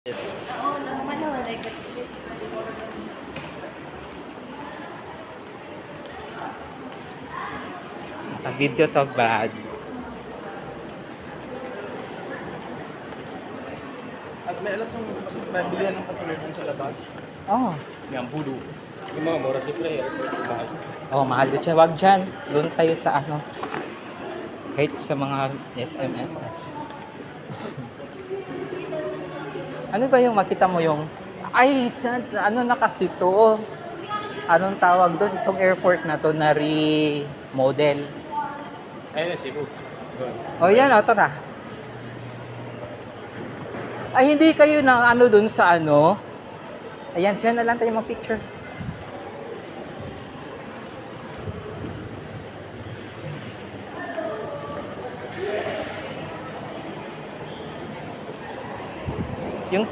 Oo, naman naman ay Video to bad. At may alam kung mabilihan ng pasalubong sa labas. Oh. Yan, budo. Yung mga mura si player, mahal. Oh, mahal din siya. Wag dyan. Doon tayo sa ano. Kahit sa mga SMS. Ano ba yung makita mo yung ay, sans, ano na kasi to? Anong tawag doon? Itong airport na to na remodel. Ayun na, Cebu. Oh, yan. Ito na. Ay, hindi kayo na ano doon sa ano. Ayan, dyan na lang tayo mag-picture. Yung sa